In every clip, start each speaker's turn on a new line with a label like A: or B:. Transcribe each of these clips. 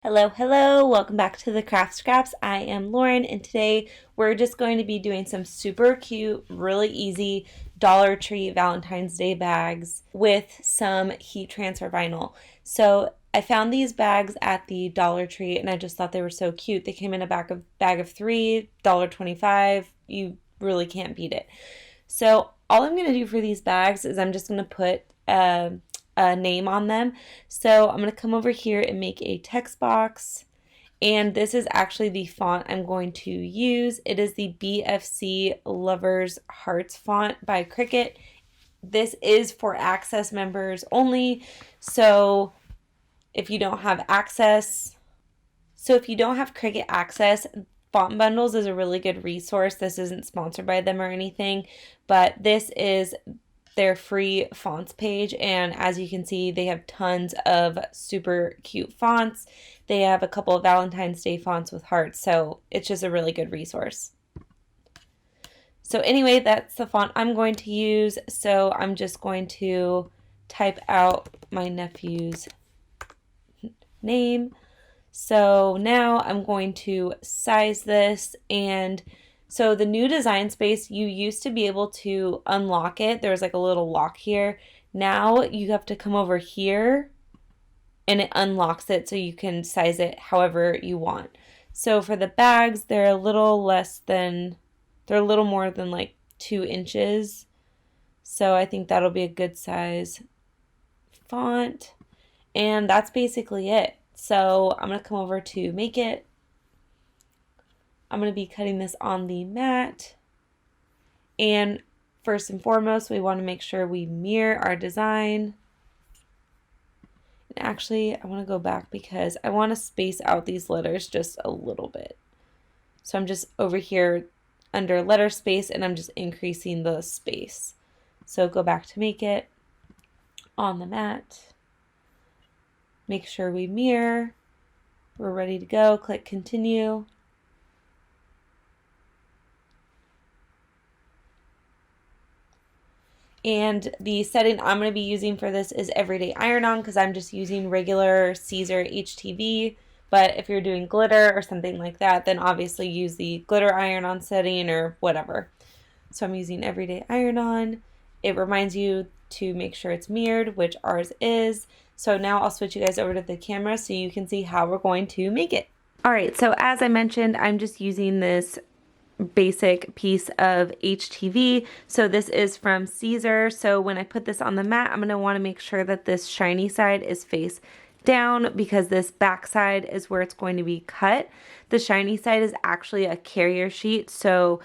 A: Hello, hello, welcome back to the Craft Scraps. I am Lauren, and today we're just going to be doing some super cute, really easy Dollar Tree Valentine's Day bags with some heat transfer vinyl. So I found these bags at the Dollar Tree and I just thought they were so cute. They came in a bag of three, $1.25. You really can't beat it. So all I'm going to do for these bags is I'm just going to put a name on them. So I'm going to come over here and make a text box. And this is actually the font I'm going to use. It is the BFC Lovers Hearts font by Cricut. This is for Access members only. So if you don't have access, if you don't have Cricut Access, Font Bundles is a really good resource. This isn't sponsored by them or anything, but this is their free fonts page, and as you can see, they have tons of super cute fonts. They have a couple of Valentine's Day fonts with hearts, so it's just a really good resource. So anyway, that's the font I'm going to use. So I'm just going to type out my nephew's name. So now I'm going to size this, and so the new design space, you used to be able to unlock it. There's like a little lock here. Now you have to come over here and it unlocks it so you can size it however you want. So for the bags, they're a little more than like 2 inches. So I think that'll be a good size font. And that's basically it. So I'm going to come over to make it. I'm going to be cutting this on the mat. And first and foremost, we want to make sure we mirror our design. And actually, I want to go back because I want to space out these letters just a little bit. So I'm just over here under letter space and I'm just increasing the space. So go back to make it on the mat. Make sure we mirror. We're ready to go. Click continue. And the setting I'm going to be using for this is everyday iron-on because I'm just using regular Caesar HTV. But if you're doing glitter or something like that, then obviously use the glitter iron-on setting or whatever. So I'm using everyday iron-on. It reminds you to make sure it's mirrored, which ours is. So now I'll switch you guys over to the camera so you can see how we're going to make it. All right, so as I mentioned, I'm just using this basic piece of HTV. So this is from Caesar. So when I put this on the mat, I'm going to want to make sure that this shiny side is face down because this back side is where it's going to be cut. The shiny side is actually a carrier sheet. So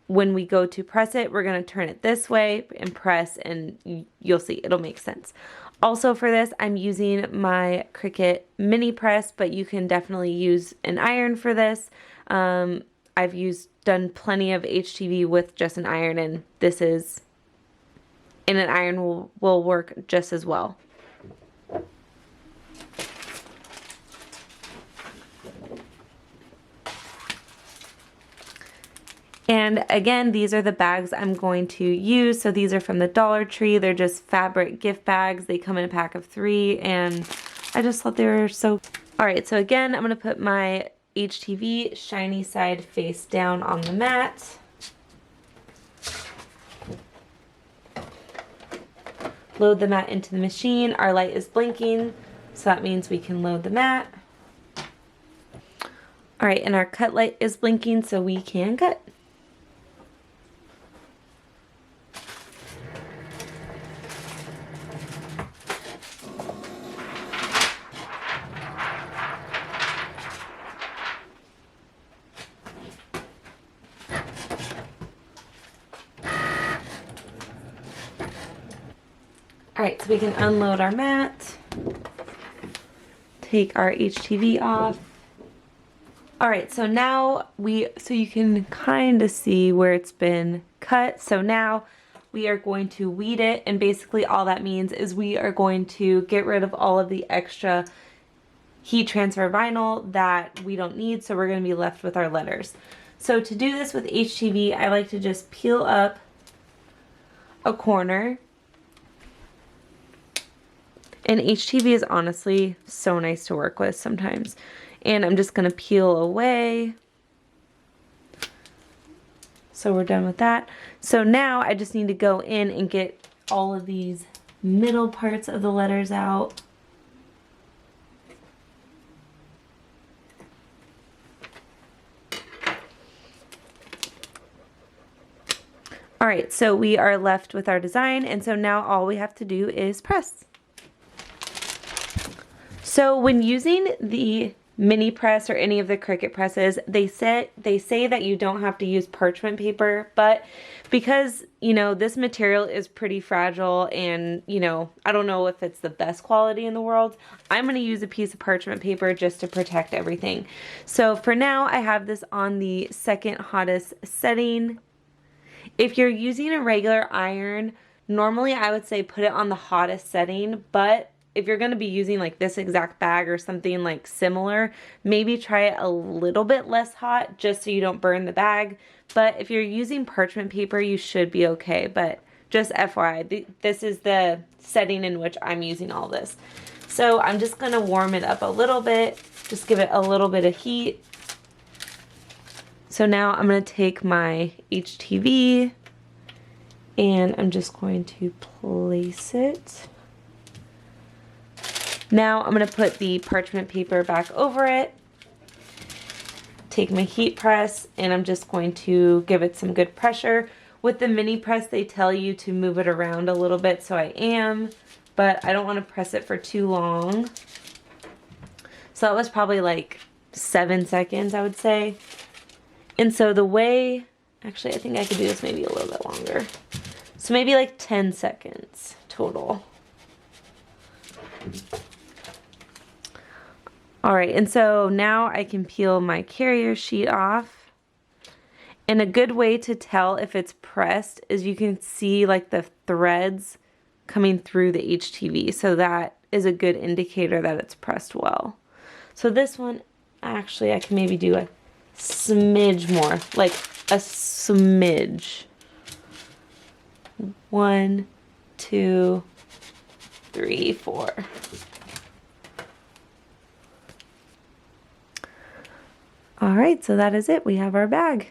A: when we go to press it, we're going to turn it this way and press, and you'll see it'll make sense. Also for this, I'm using my Cricut mini press, but you can definitely use an iron for this. I've done plenty of HTV with just an iron, and an iron will work just as well. And again, these are the bags I'm going to use. So these are from the Dollar Tree. They're just fabric gift bags. They come in a pack of 3, and I just thought they were so... All right, so again, I'm going to put my HTV shiny side face down on the mat. Load the mat into the machine. Our light is blinking, so that means we can load the mat. All right, and our cut light is blinking, so we can cut. All right, so we can unload our mat, take our HTV off. All right, so now so you can kind of see where it's been cut. So now we are going to weed it, and basically all that means is we are going to get rid of all of the extra heat transfer vinyl that we don't need, so we're going to be left with our letters. So to do this with HTV, I like to just peel up a corner And HTV is honestly so nice to work with sometimes. And I'm just going to peel away. So we're done with that. So now I just need to go in and get all of these middle parts of the letters out. All right, so we are left with our design, and so now all we have to do is press. So when using the mini press or any of the Cricut presses, they say that you don't have to use parchment paper, but because, you know, this material is pretty fragile and, you know, I don't know if it's the best quality in the world, I'm going to use a piece of parchment paper just to protect everything. So for now, I have this on the second hottest setting. If you're using a regular iron, normally I would say put it on the hottest setting, but if you're going to be using like this exact bag or something like similar, maybe try it a little bit less hot just so you don't burn the bag. But if you're using parchment paper, you should be okay. But just FYI, this is the setting in which I'm using all this. So I'm just going to warm it up a little bit, just give it a little bit of heat. So now I'm going to take my HTV and I'm just going to place it. Now I'm going to put the parchment paper back over it, take my heat press, and I'm just going to give it some good pressure. With the mini press, they tell you to move it around a little bit, so I am, but I don't want to press it for too long. So that was probably like 7 seconds, I would say. And so the way, actually I think I could do this maybe a little bit longer. So maybe like 10 seconds total. All right, and so now I can peel my carrier sheet off. And a good way to tell if it's pressed is you can see like the threads coming through the HTV. So that is a good indicator that it's pressed well. So this one, actually I can maybe do a smidge more, like a smidge. 1, 2, 3, 4. All right, so that is it. We have our bag.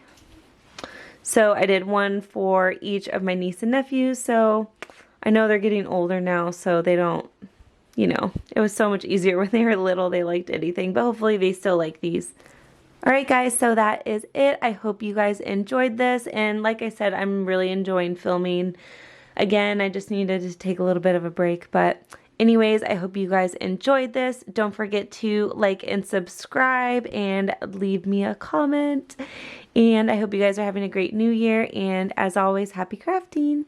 A: So I did one for each of my niece and nephews. So I know they're getting older now, so they don't, you know, it was so much easier when they were little. They liked anything, but hopefully they still like these. All right, guys, so that is it. I hope you guys enjoyed this. And like I said, I'm really enjoying filming. Again, I just needed to take a little bit of a break, but anyways, I hope you guys enjoyed this. Don't forget to like and subscribe and leave me a comment. And I hope you guys are having a great new year. And as always, happy crafting.